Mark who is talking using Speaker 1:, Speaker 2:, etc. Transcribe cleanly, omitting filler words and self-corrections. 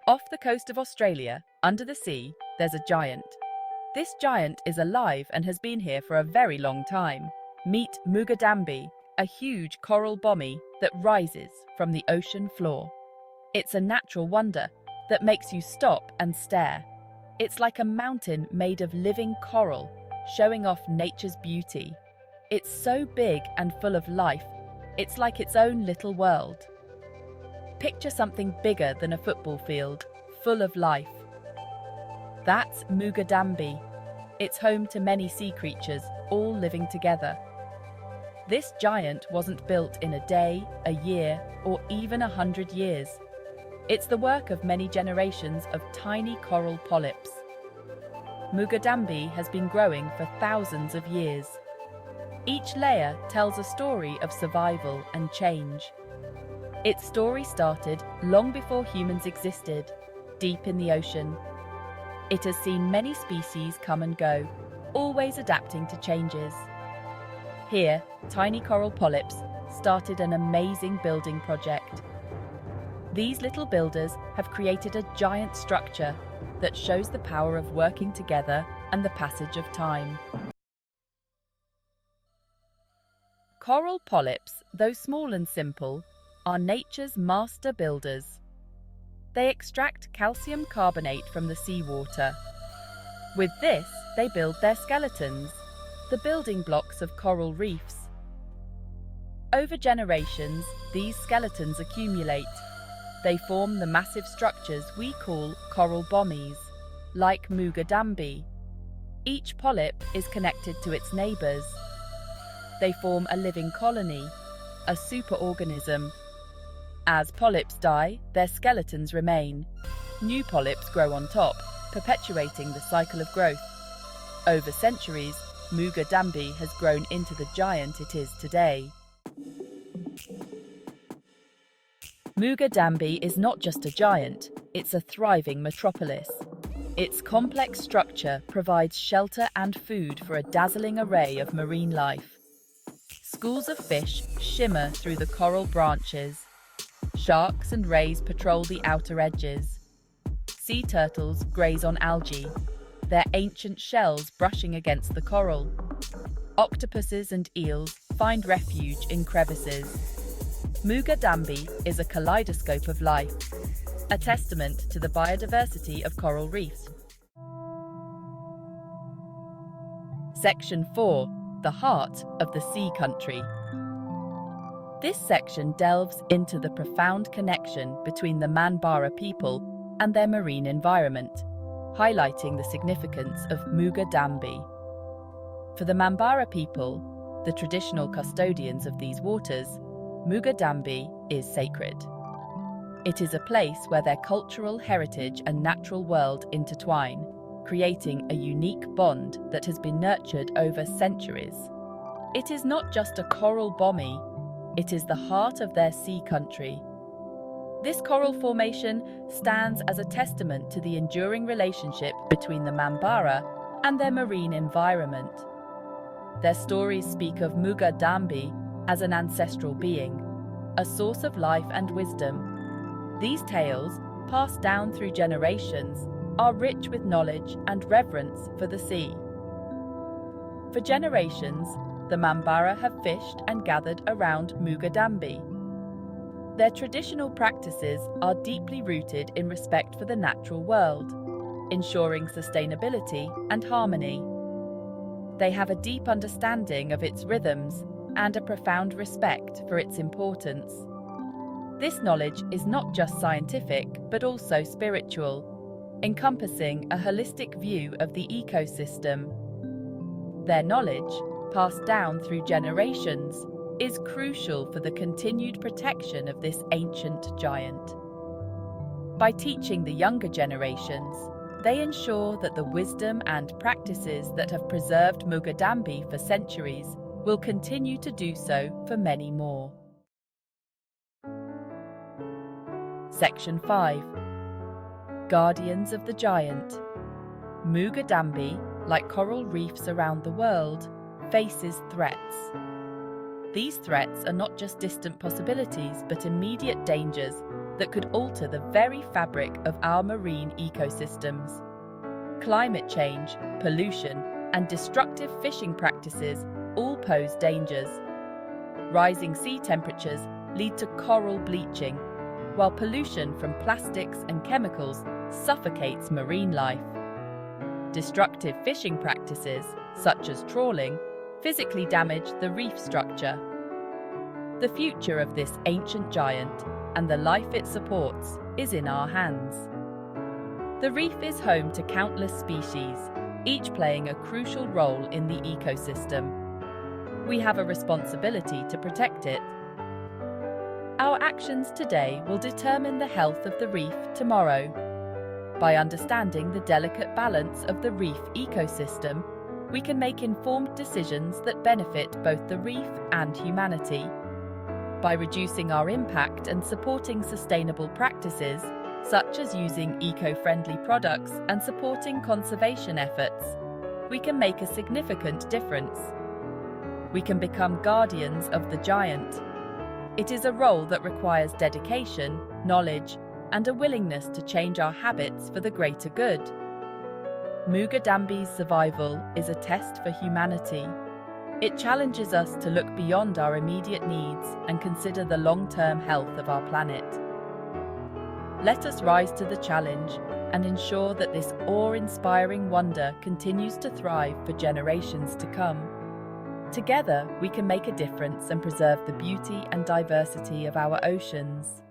Speaker 1: Off the coast of Australia, under the sea, there's a giant. This giant is alive and has been here for a very long time. Meet Muga Dhambi, a huge coral bommie that rises from the ocean floor. It's a natural wonder that makes you stop and stare. It's like a mountain made of living coral, showing off nature's beauty. It's so big and full of life, it's like its own little world. Picture something bigger than a football field, full of life. That's Muga Dhambi. It's home to many sea creatures, all living together. This giant wasn't built in a day, a year, or even 100 years. It's the work of many generations of tiny coral polyps. Muga Dhambi has been growing for thousands of years. Each layer tells a story of survival and change. Its story started long before humans existed, deep in the ocean. It has seen many species come and go, always adapting to changes. Here, tiny coral polyps started an amazing building project. These little builders have created a giant structure that shows the power of working together and the passage of time. Coral polyps, though small and simple, are nature's master builders. They extract calcium carbonate from the seawater. With this, they build their skeletons, the building blocks of coral reefs. Over generations, these skeletons accumulate. They form the massive structures we call coral bommies, like Muga Dhambi. Each polyp is connected to its neighbours. They form a living colony, a superorganism. As polyps die, their skeletons remain. New polyps grow on top, perpetuating the cycle of growth. Over centuries, Muga Dhambi has grown into the giant it is today. Muga Dhambi is not just a giant, it's a thriving metropolis. Its complex structure provides shelter and food for a dazzling array of marine life. Schools of fish shimmer through the coral branches. Sharks and rays patrol the outer edges. Sea turtles graze on algae, their ancient shells brushing against the coral. Octopuses and eels find refuge in crevices. Muga Dhambi is a kaleidoscope of life, a testament to the biodiversity of coral reefs. Section 4. The Heart of the Sea Country. This section delves into the profound connection between the Manbarra people and their marine environment, highlighting the significance of Muga Dhambi. For the Manbarra people, the traditional custodians of these waters, Muga Dhambi is sacred. It is a place where their cultural heritage and natural world intertwine, creating a unique bond that has been nurtured over centuries. It is not just a coral bommie, it is the heart of their sea country. This coral formation stands as a testament to the enduring relationship between the Manbarra and their marine environment. Their stories speak of Muga Dhambi as an ancestral being, a source of life and wisdom. These tales, passed down through generations, are rich with knowledge and reverence for the sea. For generations, the Manbarra have fished and gathered around Muga Dhambi. Their traditional practices are deeply rooted in respect for the natural world, ensuring sustainability and harmony. They have a deep understanding of its rhythms and a profound respect for its importance. This knowledge is not just scientific, but also spiritual, encompassing a holistic view of the ecosystem. Their knowledge, passed down through generations, is crucial for the continued protection of this ancient giant. By teaching the younger generations, they ensure that the wisdom and practices that have preserved Muga Dhambi for centuries will continue to do so for many more. Section 5. Guardians of the Giant. Muga Dhambi, like coral reefs around the world, faces threats. These threats are not just distant possibilities, but immediate dangers that could alter the very fabric of our marine ecosystems. Climate change, pollution, and destructive fishing practices all pose dangers. Rising sea temperatures lead to coral bleaching, while pollution from plastics and chemicals suffocates marine life. Destructive fishing practices, such as trawling, physically damage the reef structure. The future of this ancient giant and the life it supports is in our hands. The reef is home to countless species, each playing a crucial role in the ecosystem. We have a responsibility to protect it. Our actions today will determine the health of the reef tomorrow. By understanding the delicate balance of the reef ecosystem, we can make informed decisions that benefit both the reef and humanity. By reducing our impact and supporting sustainable practices, such as using eco-friendly products and supporting conservation efforts, we can make a significant difference. We can become guardians of the giant. It is a role that requires dedication, knowledge, and a willingness to change our habits for the greater good. Muga Dhambi's survival is a test for humanity. It challenges us to look beyond our immediate needs and consider the long-term health of our planet. Let us rise to the challenge and ensure that this awe-inspiring wonder continues to thrive for generations to come. Together, we can make a difference and preserve the beauty and diversity of our oceans.